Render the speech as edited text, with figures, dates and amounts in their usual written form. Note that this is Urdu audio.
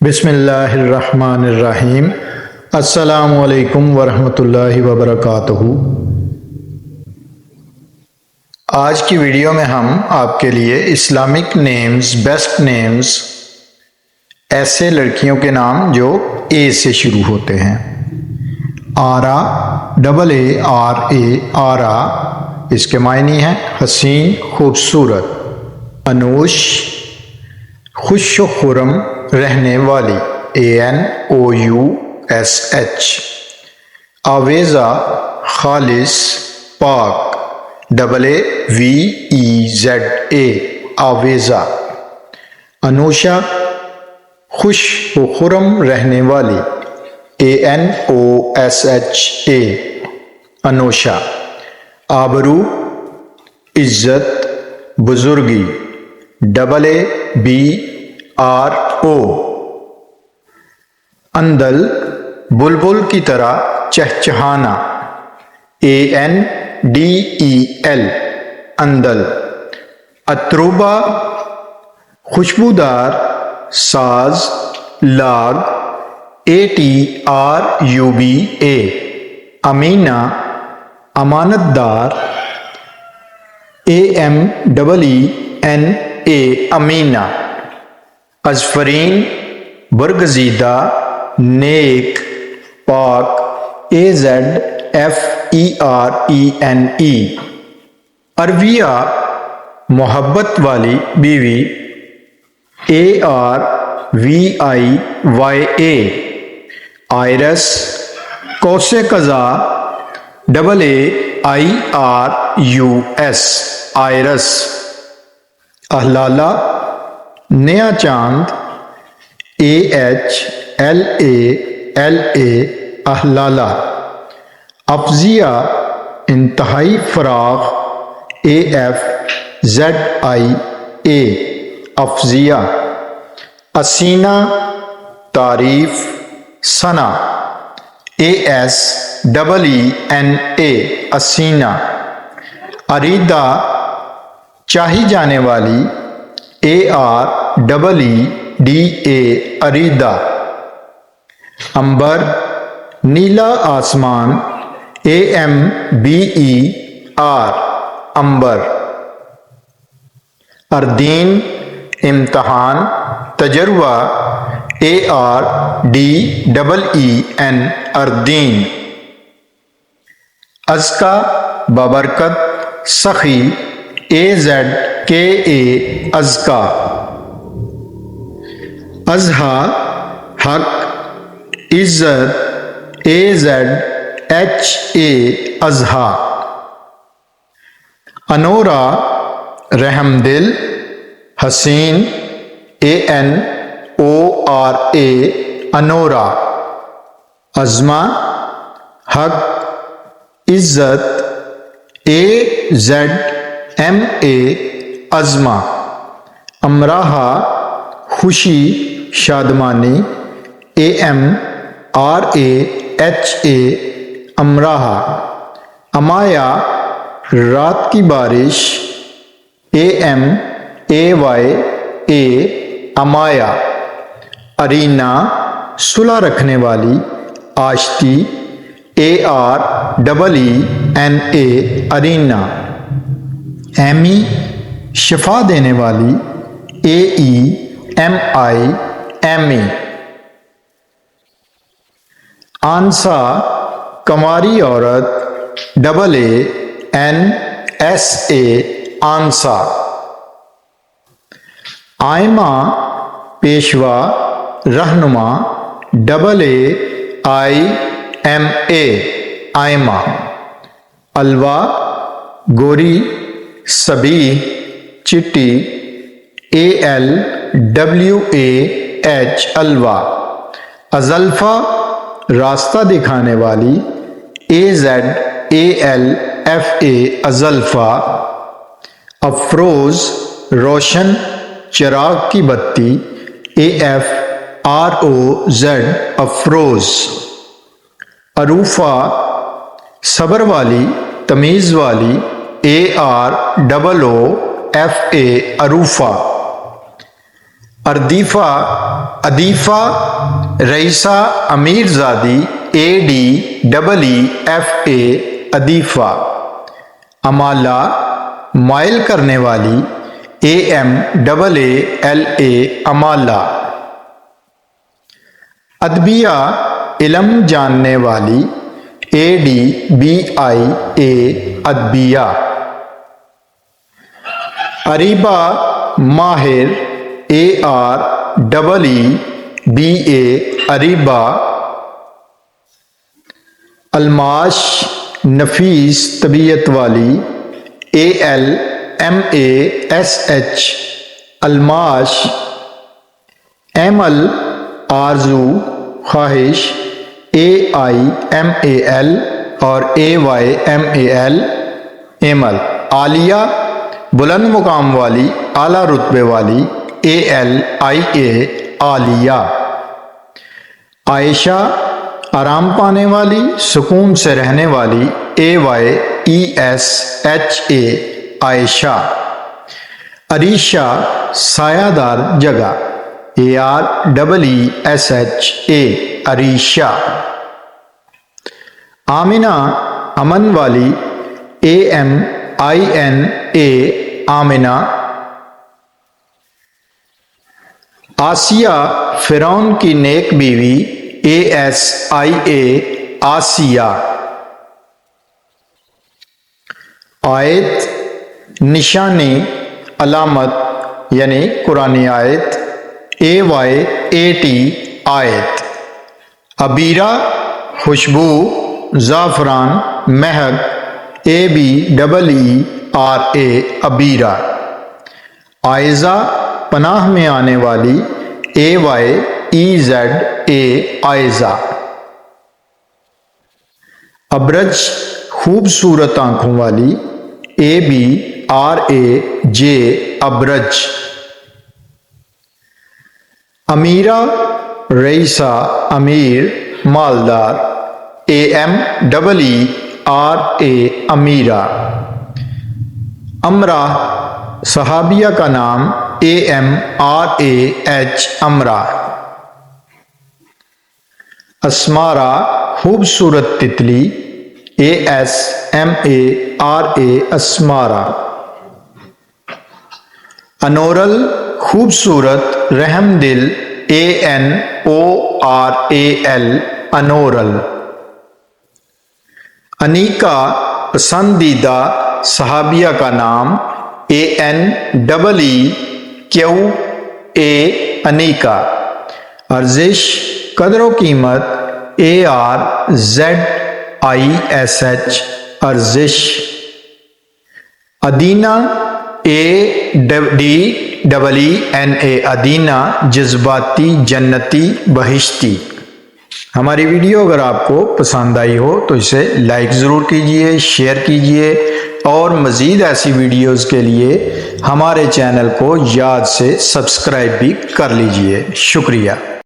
بسم اللہ الرحمن الرحیم۔ السلام علیکم ورحمۃ اللہ وبرکاتہ۔ آج کی ویڈیو میں ہم آپ کے لیے اسلامک نیمز، بیسٹ نیمز، ایسے لڑکیوں کے نام جو اے سے شروع ہوتے ہیں۔ آرا، ڈبل اے آر اے، آرا، اس کے معنی ہیں حسین، خوبصورت۔ انوش، خوش و خرم، رہنے والی، ANOUSH۔ آویزہ، خالص، پاک، AAVEZA، آویزہ۔ انوشا، خوش و خرم رہنے والی، ANOSHA، انوشا۔ آبرو، عزت، بزرگی، AABRO۔ اندل، بلبل کی طرح چہچہانا، ANDEL، اندل۔ اتروبہ، خوشبودار، ساز، لاگ، ATRUBA، امینہ، امانت دار، AMEENA، امینہ۔ ازفرین، برگزیدہ، نیک، پاک، AZFERENE۔ عرویہ، محبت والی بیوی، ARVIYA۔ آئرس، قوس قزح، AAIRUS، آئرس۔ اہلالہ، نیا چاند، AHLALA، اہلالہ۔ افضیہ، انتہائی فراخ، AFZIA، افضیہ۔ اسینہ، تعریف، ثنا، ASEENA، اسینہ۔ اریدہ، چاہی جانے والی، AREEDA، اریدہ۔ عنبر، نیلا آسمان، AMBER، عنبر۔ اردین، امتحان، تجربہ، ARDEEN، اردین۔ ازکیٰ، بابرکت، سخی، AZKA، ازکیٰ۔ اضحیٰ، حق، عزت، AZHA، اضحیٰ۔ انورا، رحم دل، حسین، ANORA، انورا۔ عظمہ، حق، عزت، AZMA، عظمہ۔ امراحہ، خوشی، شادمانی، AMRAHA، امراحہ۔ امایا، رات کی بارش، AMAYA، امایا۔ ارینا، صلح رکھنے والی، آشتی، AREENA، ارینا۔ ایمی، شفا دینے والی، AEMI، ایمی۔ آنسا، کنواری عورت، AANSA، آنسا۔ آئمہ، پیشوا، رہنما، AAIMA، آئمہ۔ الوا، گوری، سبیح، چٹی، ALWAH، الوا۔ ازلفا، راستہ دکھانے والی، AZALFA، ازلفا۔ افروز، روشن، چراغ کی بتی، AFROZ، افروز۔ عروفہ، صبر والی، تمیز والی، AROOFA، عروفہ۔ اردیفہ، ادیفہ، رئیسہ، امیر زادی، ADEEFA، ادیفہ، امالہ، مائل کرنے والی، AMAALA، امالہ، ادبیہ، علم جاننے والی، ADBIA، ادبیہ، اریبہ، ماہر، AREEBA، اریبہ، الماش، نفیس، طبیعت والی، ALMASH، الماش، ایمل، آرزو، خواہش، AIMAL اور AYMAL، ایمل، عالیہ، بلند مقام والی، اعلیٰ رتبے والی، ALIA، عالیہ، عائشہ، آرام پانے والی، سکون سے رہنے والی، AYESHA، عائشہ، عریشہ، سایہ دار جگہ، AREESHA، عریشہ، آمنہ، امن والی، AMINA، آمنہ، آسیہ، فرعون کی نیک بیوی، ASIA، آسیہ، آیت، نشانی، علامت یعنی قرآنی آیت، AYAT، آیت، عبیرہ، خوشبو، زعفران، مہک، ABEERA، عبیرہ، عائزہ، پناہ میں آنے والی، AYEZA، عائزہ، ابرج، خوبصورت آنکھوں والی، ABRAJ، ابرج، امیرہ، رئیسہ، امیر، مالدار، AMEERA، امیرہ، امرہ، صحابیہ کا نام، AMRAH، امرہ، اسمارہ، خوبصورت تتلی، ASMARA، اسمارہ، انورل، خوبصورت، رحم دل، ANORAL، انورل، انیکا، پسندیدہ، صحابیہ کا نام، ANEEQA، انیکا، ارزش، قدر و قیمت، ARZISH، ارزش، ادینہ، ADEENA، ادینہ، جذباتی، جنتی، بہشتی۔ ہماری ویڈیو اگر آپ کو پسند آئی ہو تو اسے لائک ضرور کیجئے، شیئر کیجئے اور مزید ایسی ویڈیوز کے لیے ہمارے چینل کو یاد سے سبسکرائب بھی کر لیجئے۔ شکریہ۔